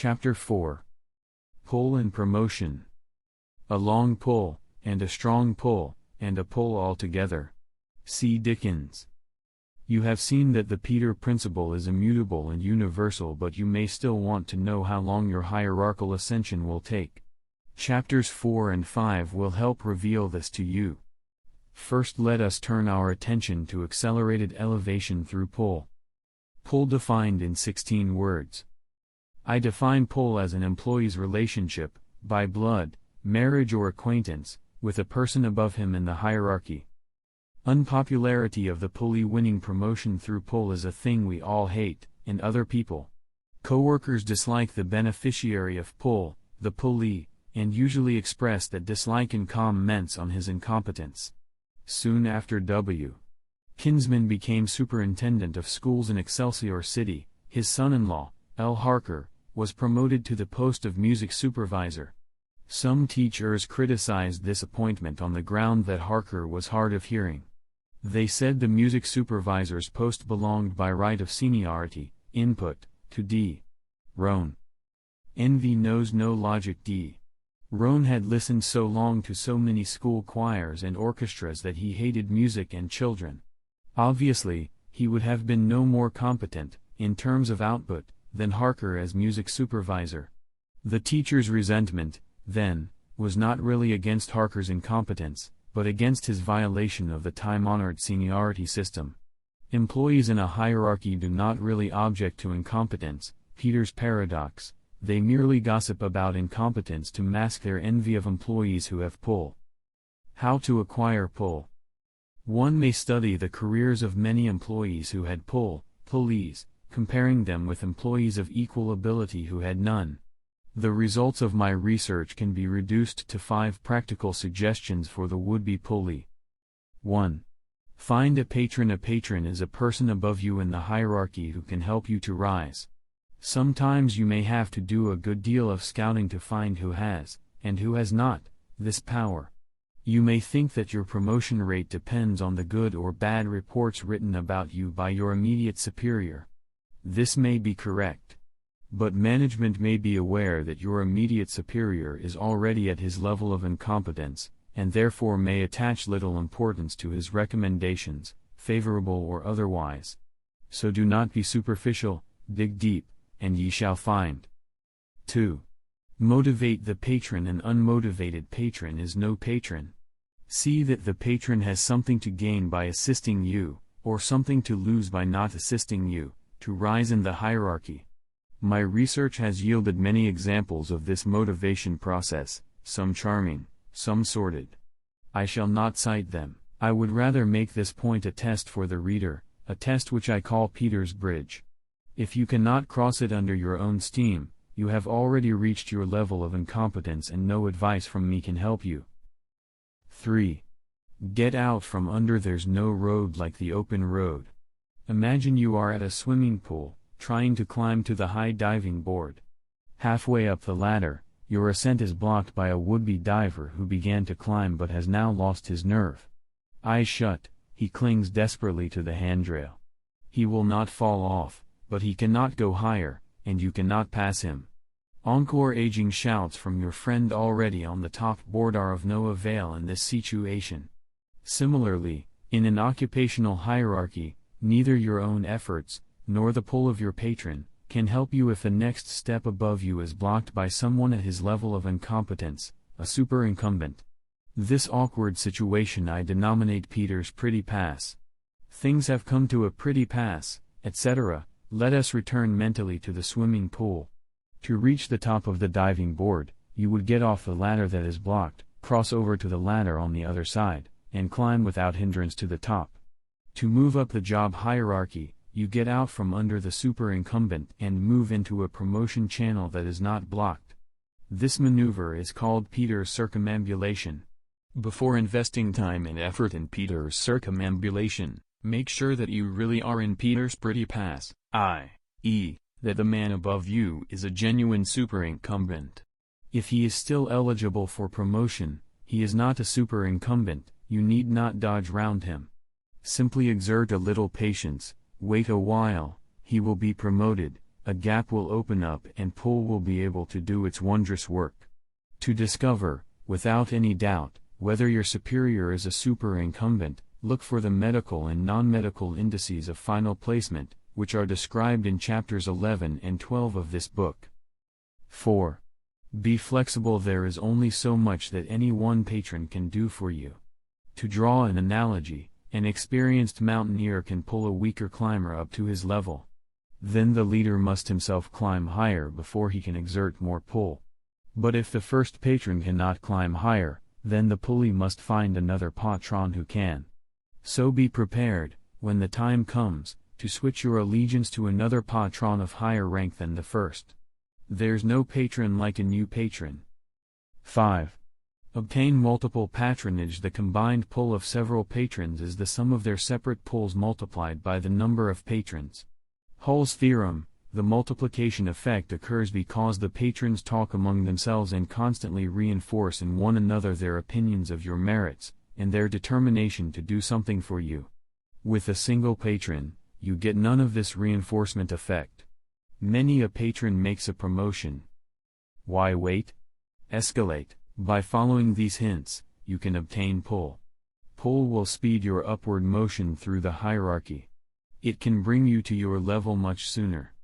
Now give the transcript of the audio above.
Chapter 4. Pull and Promotion. A long pull, and a strong pull, and a pull altogether. C. Dickens. You have seen that the Peter principle is immutable and universal, but you may still want to know how long your hierarchical ascension will take. Chapters 4 and 5 will help reveal this to you. First, let us turn our attention to accelerated elevation through pull. Pull defined in 16 words. I define pull as an employee's relationship, by blood, marriage or acquaintance, with a person above him in the hierarchy. Unpopularity of the pulley winning promotion through pull is a thing we all hate, and other people. Coworkers dislike the beneficiary of pull, the pulley, and usually express that dislike in comments on his incompetence. Soon after W. Kinsman became superintendent of schools in Excelsior City, his son-in-law, L. Harker, was promoted to the post of music supervisor. Some teachers criticized this appointment on the ground that Harker was hard of hearing. They said the music supervisor's post belonged by right of seniority, input, to D. Rohn. Envy knows no logic. D. Rohn had listened so long to so many school choirs and orchestras that he hated music and children. Obviously, he would have been no more competent, in terms of output, than Harker as music supervisor. The teacher's resentment, then, was not really against Harker's incompetence, but against his violation of the time-honored seniority system. Employees in a hierarchy do not really object to incompetence, Peter's paradox. They merely gossip about incompetence to mask their envy of employees who have pull. How to acquire pull. One may study the careers of many employees who had pulleys, comparing them with employees of equal ability who had none. The results of my research can be reduced to 5 practical suggestions for the would-be pulley. 1. Find a patron. A patron is a person above you in the hierarchy who can help you to rise. Sometimes you may have to do a good deal of scouting to find who has, and who has not, this power. You may think that your promotion rate depends on the good or bad reports written about you by your immediate superior. This may be correct. But management may be aware that your immediate superior is already at his level of incompetence, and therefore may attach little importance to his recommendations, favorable or otherwise. So do not be superficial, dig deep, and ye shall find. 2. Motivate the patron. An unmotivated patron is no patron. See that the patron has something to gain by assisting you, or something to lose by not assisting you, to rise in the hierarchy. My research has yielded many examples of this motivation process, some charming, some sordid. I shall not cite them. I would rather make this point a test for the reader, a test which I call Peter's Bridge. If you cannot cross it under your own steam, you have already reached your level of incompetence and no advice from me can help you. 3. Get out from under. There's no road like the open road. Imagine you are at a swimming pool, trying to climb to the high diving board. Halfway up the ladder, your ascent is blocked by a would-be diver who began to climb but has now lost his nerve. Eyes shut, he clings desperately to the handrail. He will not fall off, but he cannot go higher, and you cannot pass him. Encore. Aging shouts from your friend already on the top board are of no avail in this situation. Similarly, in an occupational hierarchy, neither your own efforts, nor the pull of your patron, can help you if the next step above you is blocked by someone at his level of incompetence, a superincumbent. This awkward situation I denominate Peter's pretty pass. Things have come to a pretty pass, etc. Let us return mentally to the swimming pool. To reach the top of the diving board, you would get off the ladder that is blocked, cross over to the ladder on the other side, and climb without hindrance to the top. To move up the job hierarchy, you get out from under the superincumbent and move into a promotion channel that is not blocked. This maneuver is called Peter's circumambulation. Before investing time and effort in Peter's circumambulation, make sure that you really are in Peter's pretty pass, i.e., that the man above you is a genuine superincumbent. If he is still eligible for promotion, he is not a superincumbent, you need not dodge round him. Simply exert a little patience, wait a while, he will be promoted, a gap will open up and pull will be able to do its wondrous work. To discover, without any doubt, whether your superior is a superincumbent, look for the medical and non-medical indices of final placement, which are described in chapters 11 and 12 of this book. 4. Be flexible. There is only so much that any one patron can do for you. To draw an analogy, an experienced mountaineer can pull a weaker climber up to his level. Then the leader must himself climb higher before he can exert more pull. But if the first patron cannot climb higher, then the pulley must find another patron who can. So be prepared, when the time comes, to switch your allegiance to another patron of higher rank than the first. There's no patron like a new patron. 5. Obtain multiple patronage. The combined pull of several patrons is the sum of their separate pulls multiplied by the number of patrons. Hull's theorem: the multiplication effect occurs because the patrons talk among themselves and constantly reinforce in one another their opinions of your merits, and their determination to do something for you. With a single patron, you get none of this reinforcement effect. Many a patron makes a promotion. Why wait? Escalate. By following these hints, you can obtain pull. Pull will speed your upward motion through the hierarchy. It can bring you to your level much sooner.